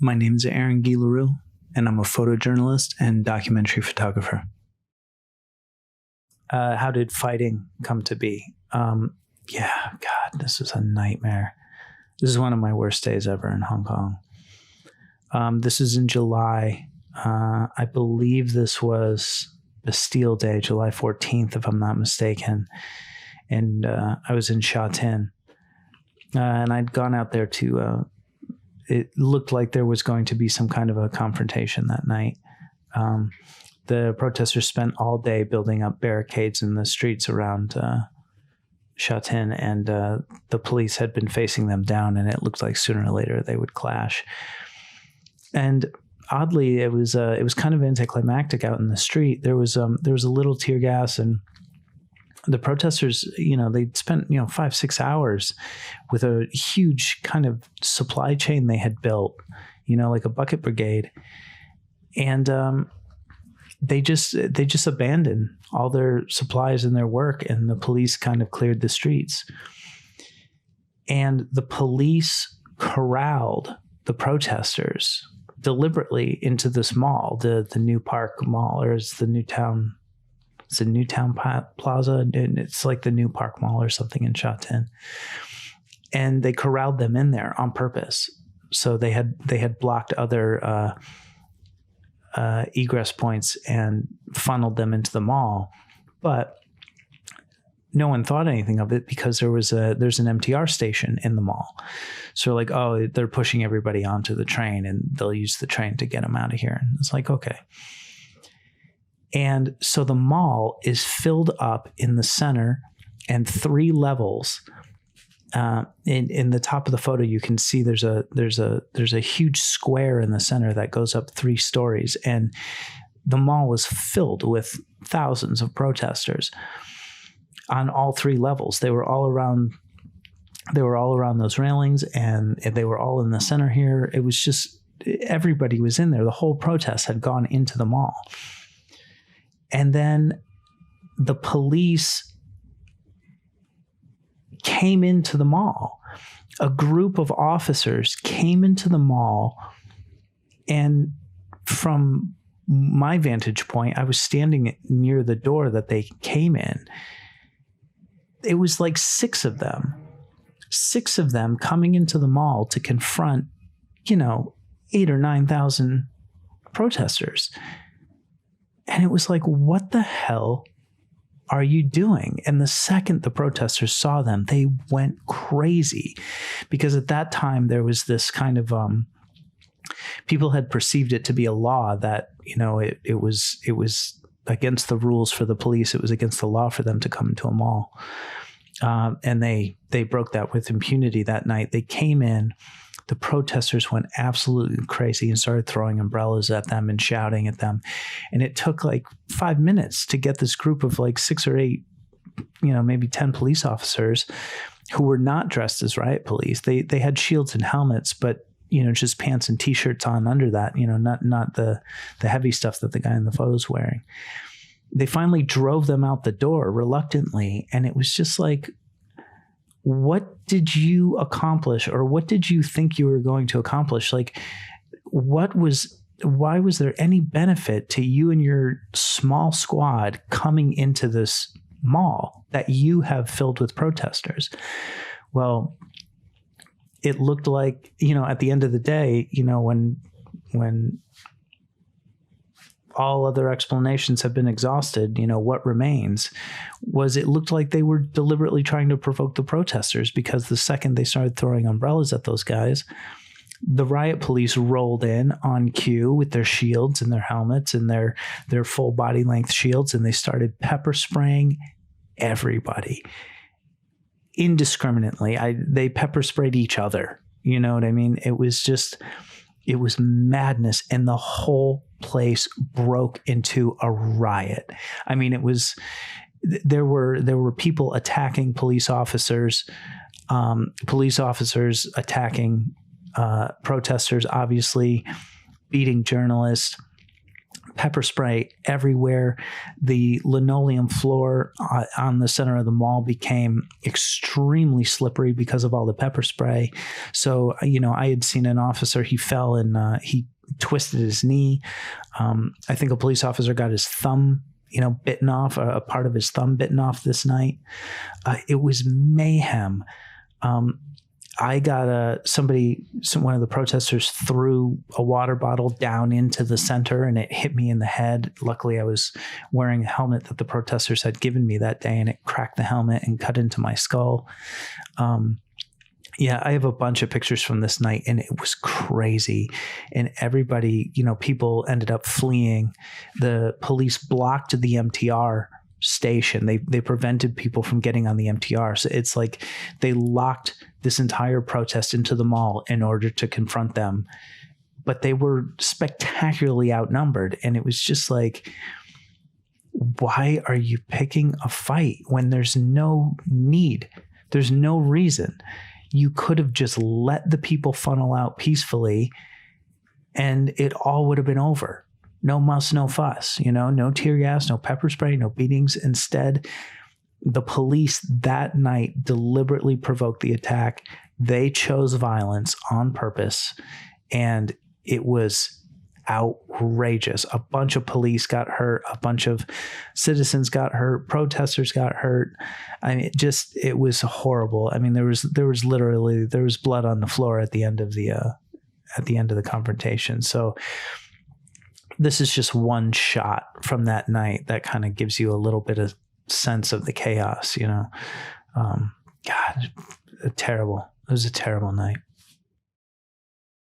My name is Leroux, and I'm a photojournalist and documentary photographer. How did fighting come to be? God, this is a nightmare. This is one of my worst days ever in Hong Kong. This is in July. I believe this was Bastille Day, July 14th, if I'm not mistaken. And I was in Sha Tin. And I'd gone out there to... it looked like there was going to be some kind of a confrontation that night. The protesters spent all day building up barricades in the streets around Sha Tin, and the police had been facing them down, and it looked like sooner or later they would clash. And oddly, it was kind of anticlimactic out in the street. There was a little tear gas, and the protesters, they'd spent 5-6 hours with a huge kind of supply chain they had built, like a bucket brigade, and they just abandoned all their supplies and their work, and the police kind of cleared the streets. And the police corralled the protesters deliberately into this mall, the New Park Mall, or is the Newtown. It's a Newtown Plaza, and it's like the New Park Mall or something in Sha Tin. And they corralled them in there on purpose. So they had blocked other egress points and funneled them into the mall. But no one thought anything of it because there's an MTR station in the mall. So like, oh, they're pushing everybody onto the train and they'll use the train to get them out of here. And it's like, okay. And so the mall is filled up in the center and 3 levels. In the top of the photo, you can see there's a huge square in the center that goes up 3 stories, and the mall was filled with thousands of protesters on all 3 levels. They were all around those railings, and they were all in the center here. It was just everybody was in there. The whole protest had gone into the mall. And then the police came into the mall. A group of officers came into the mall, and from my vantage point, I was standing near the door that they came in. It was like 6 of them. 6 of them coming into the mall to confront, 8,000 or 9,000 protesters. And it was like, what the hell are you doing? And the second the protesters saw them, they went crazy, because at that time there was this kind of people had perceived it to be a law that it was against the rules for the police. It was against the law for them to come into a mall, and they broke that with impunity that night. They came in. The protesters went absolutely crazy and started throwing umbrellas at them and shouting at them. And it took like 5 minutes to get this group of like 6 or 8, maybe 10 police officers who were not dressed as riot police. They had shields and helmets, but, just pants and T-shirts on under that, not the heavy stuff that the guy in the photo is wearing. They finally drove them out the door reluctantly. And it was just like, what did you accomplish, or what did you think you were going to accomplish? Like, why was there any benefit to you and your small squad coming into this mall that you have filled with protesters? Well, it looked like, at the end of the day, when all other explanations have been exhausted, what remains was it looked like they were deliberately trying to provoke the protesters, because the second they started throwing umbrellas at those guys, the riot police rolled in on cue with their shields and their helmets and their full body length shields, and they started pepper spraying everybody indiscriminately. They pepper sprayed each other. You know what I mean? It was madness, and the whole place broke into a riot. I mean, there were people attacking police officers attacking protesters, obviously beating journalists. pepper spray everywhere. The linoleum floor on the center of the mall became extremely slippery because of all the pepper spray. So, I had seen an officer, he fell and he twisted his knee. I think a police officer got his thumb, bitten off, a part of his thumb bitten off this night. It was mayhem. I got one of the protesters threw a water bottle down into the center and it hit me in the head. Luckily, I was wearing a helmet that the protesters had given me that day, and it cracked the helmet and cut into my skull. I have a bunch of pictures from this night, and it was crazy. And everybody, people ended up fleeing. The police blocked the MTR station. They prevented people from getting on the MTR. So it's like they locked this entire protest into the mall in order to confront them. But they were spectacularly outnumbered. And it was just like, why are you picking a fight when there's no need? There's no reason. You could have just let the people funnel out peacefully and it all would have been over. No muss, no fuss, no tear gas, no pepper spray, no beatings. Instead, the police that night deliberately provoked the attack. They chose violence on purpose, and it was outrageous. A bunch of police got hurt. A bunch of citizens got hurt. Protesters got hurt. I mean, it was horrible. I mean, there was blood on the floor at the end of the confrontation. So this is just one shot from that night that kind of gives you a little bit of sense of the chaos, God, terrible. It was a terrible night.